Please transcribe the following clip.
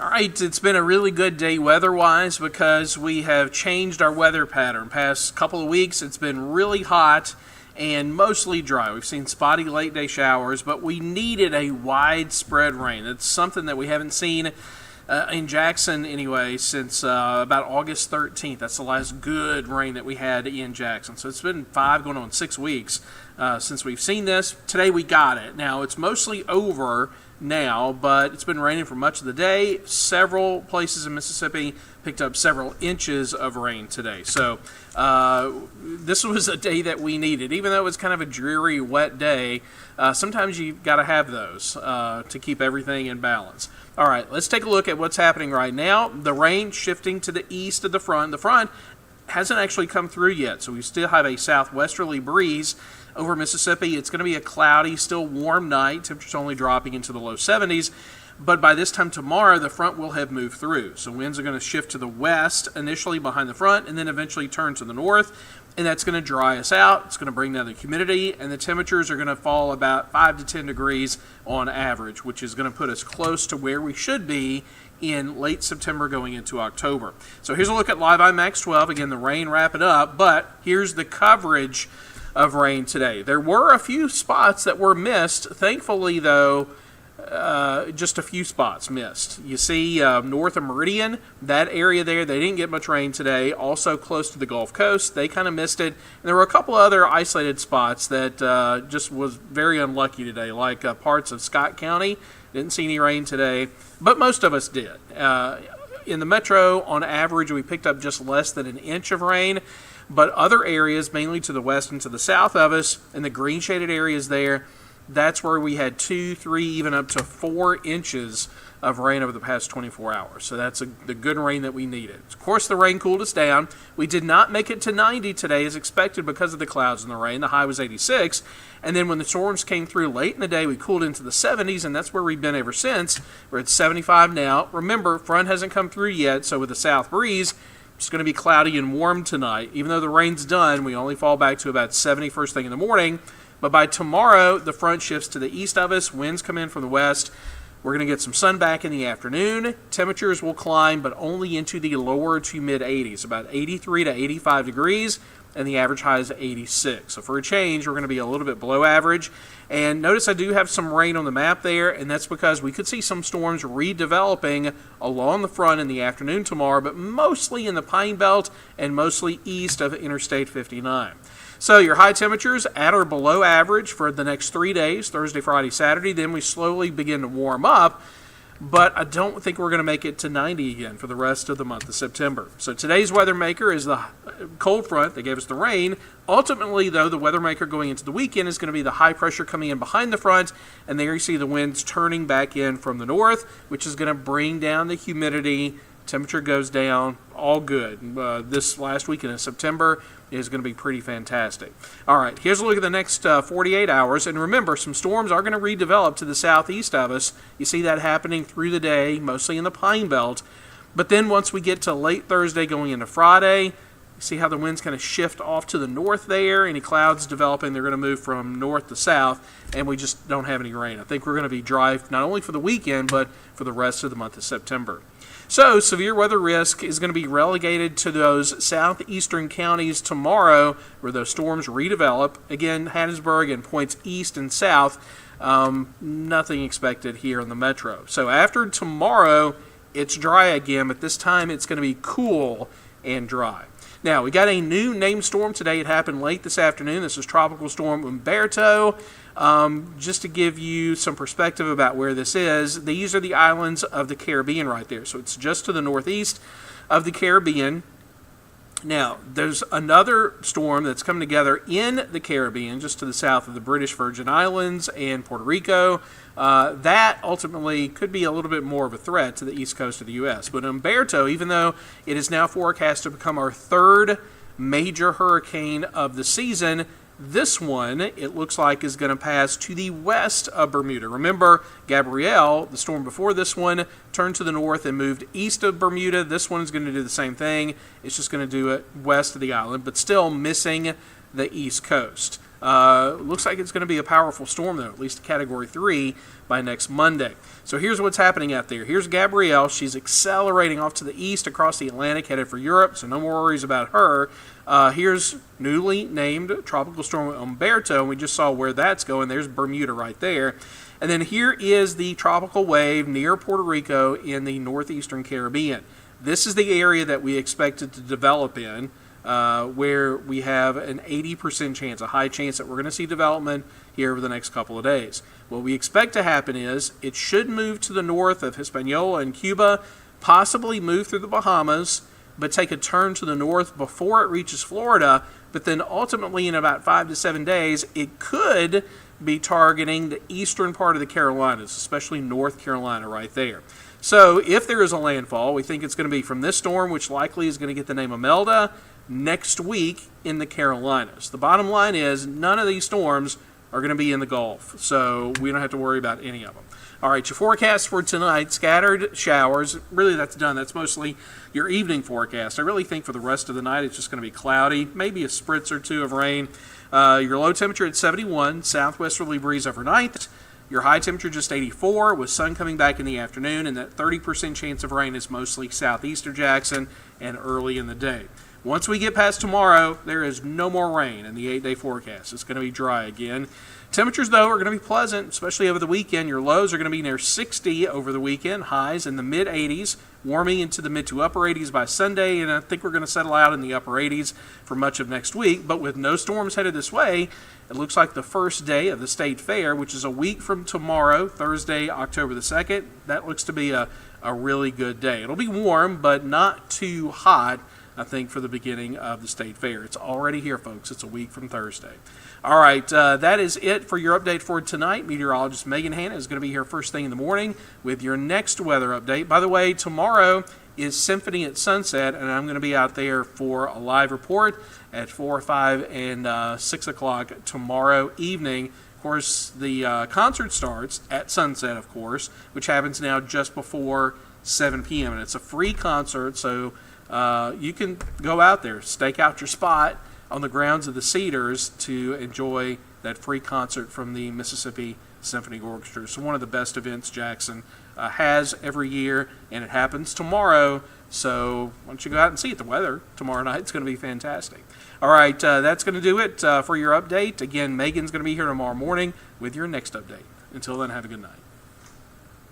All right, it's been a really good day weather-wise because we have changed our weather pattern. Past couple of weeks, it's been really hot and mostly dry. We've seen spotty late-day showers, but we needed a widespread rain. It's something that we haven't seen in Jackson anyway since about August 13th. That's the last good rain that we had in Jackson. So it's been 5 going on 6 weeks since we've seen this. Today we got it. Now it's mostly over now, but it's been raining for much of the day. Several places in Mississippi picked up several inches of rain today. So this was a day that we needed. Even though it was kind of a dreary, wet day, sometimes you've got to have those to keep everything in balance. All right, let's take a look at what's happening right now. The rain shifting to the east of the front. The front hasn't actually come through yet, so we still have a southwesterly breeze over Mississippi. It's going to be a cloudy, still warm night. Temperatures only dropping into the low 70s. But by this time tomorrow, the front will have moved through. So winds are going to shift to the west initially behind the front and then eventually turn to the north. And that's going to dry us out. It's going to bring down the humidity, and the temperatures are going to fall about 5 to 10 degrees on average, which is going to put us close to where we should be in late September going into October. So here's a look at Live IMAX 12. Again, the rain wrapping up, but here's the coverage of rain today. There were a few spots that were missed. Thankfully, though, just a few spots missed. You see north of Meridian, that area there, they didn't get much rain today. Also close to the Gulf Coast, they kind of missed it. And there were a couple other isolated spots that just was very unlucky today, like parts of Scott County. Didn't see any rain today, but most of us did. In the metro, on average, we picked up just less than an inch of rain. But other areas, mainly to the west and to the south of us, and the green shaded areas there, that's where we had 2, 3, even up to 4 inches of rain over the past 24 hours. So that's the good rain that we needed. Of course, the rain cooled us down. We did not make it to 90 today as expected because of the clouds and the rain. The high was 86. And then when the storms came through late in the day, we cooled into the 70s, and that's where we've been ever since. We're at 75 now. Remember, front hasn't come through yet, so with the south breeze, it's going to be cloudy and warm tonight. Even though the rain's done, we only fall back to about 70 first thing in the morning. But by tomorrow, the front shifts to the east of us. Winds come in from the west. We're going to get some sun back in the afternoon. Temperatures will climb, but only into the lower to mid-80s, about 83 to 85 degrees, and the average high is 86. So for a change, we're going to be a little bit below average. And notice I do have some rain on the map there, and that's because we could see some storms redeveloping along the front in the afternoon tomorrow, but mostly in the Pine Belt and mostly east of Interstate 59. So your high temperatures at or below average for the next 3 days, Thursday, Friday, Saturday. Then we slowly begin to warm up, but I don't think we're going to make it to 90 again for the rest of the month of September. So today's weather maker is the cold front that gave us the rain. Ultimately, though, the weather maker going into the weekend is going to be the high pressure coming in behind the front, and there you see the winds turning back in from the north, which is going to bring down the humidity. Temperature goes down, all good. This last weekend of September is going to be pretty fantastic. All right, here's a look at the next 48 hours. And remember, some storms are going to redevelop to the southeast of us. You see that happening through the day, mostly in the Pine Belt. But then once we get to late Thursday going into Friday, you see how the winds kind of shift off to the north there. Any clouds developing, they're going to move from north to south, and we just don't have any rain. I think we're going to be dry not only for the weekend, but for the rest of the month of September. So severe weather risk is going to be relegated to those southeastern counties tomorrow where those storms redevelop. Again, Hattiesburg and points east and south. Nothing expected here in the metro. So after tomorrow, it's dry again, but this time it's going to be cool and dry. Now, we got a new named storm today. It happened late this afternoon. This is Tropical Storm Umberto. Just to give you some perspective about where this is, these are the islands of the Caribbean right there. So it's just to the northeast of the Caribbean. Now, there's another storm that's coming together in the Caribbean, just to the south of the British Virgin Islands and Puerto Rico. That ultimately could be a little bit more of a threat to the east coast of the U.S. But Umberto, even though it is now forecast to become our third major hurricane of the season, this one, it looks like, is going to pass to the west of Bermuda. Remember, Gabrielle, the storm before this one, turned to the north and moved east of Bermuda. This one is going to do the same thing. It's just going to do it west of the island, but still missing the east coast. Looks like it's going to be a powerful storm, though, at least a Category 3 by next Monday. So here's what's happening out there. Here's Gabrielle. She's accelerating off to the east across the Atlantic, headed for Europe, so no more worries about her. Here's newly named Tropical Storm Umberto, and we just saw where that's going. There's Bermuda right there. And then here is the tropical wave near Puerto Rico in the northeastern Caribbean. This is the area that we expected to develop in, where we have an 80% chance, a high chance that we're going to see development here over the next couple of days. What we expect to happen is it should move to the north of Hispaniola and Cuba, possibly move through the Bahamas, but take a turn to the north before it reaches Florida. But then ultimately in about 5 to 7 days, it could be targeting the eastern part of the Carolinas, especially North Carolina right there. So if there is a landfall, we think it's going to be from this storm, which likely is going to get the name Imelda, next week in the Carolinas. The bottom line is none of these storms are going to be in the Gulf, so we don't have to worry about any of them. All right, your forecast for tonight, scattered showers. Really, that's done. That's mostly your evening forecast. I really think for the rest of the night, it's just going to be cloudy, maybe a spritz or two of rain. Your low temperature at 71, southwesterly breeze overnight. Your high temperature just 84, with sun coming back in the afternoon, and that 30% chance of rain is mostly southeastern Jackson and early in the day. Once we get past tomorrow, there is no more rain in the 8-day forecast. It's going to be dry again. Temperatures, though, are going to be pleasant, especially over the weekend. Your lows are going to be near 60 over the weekend, highs in the mid-80s, warming into the mid to upper 80s by Sunday, and I think we're going to settle out in the upper 80s for much of next week. But with no storms headed this way, it looks like the first day of the State Fair, which is a week from tomorrow, Thursday, October the 2nd, that looks to be a really good day. It'll be warm, but not too hot, I think, for the beginning of the State Fair. It's already here, folks. It's a week from Thursday. All right, that is it for your update for tonight. Meteorologist Megan Hanna is going to be here first thing in the morning with your next weather update. By the way, tomorrow is Symphony at Sunset, and I'm going to be out there for a live report at 4, 5, and 6 o'clock tomorrow evening. Of course, the concert starts at sunset, of course, which happens now just before 7 p.m., and it's a free concert, so you can go out there, stake out your spot on the grounds of the Cedars to enjoy that free concert from the Mississippi Symphony Orchestra. So one of the best events Jackson has every year, and it happens tomorrow. So why don't you go out and see it? The weather tomorrow night is going to be fantastic. All right, that's going to do it for your update. Again, Megan's going to be here tomorrow morning with your next update. Until then, have a good night.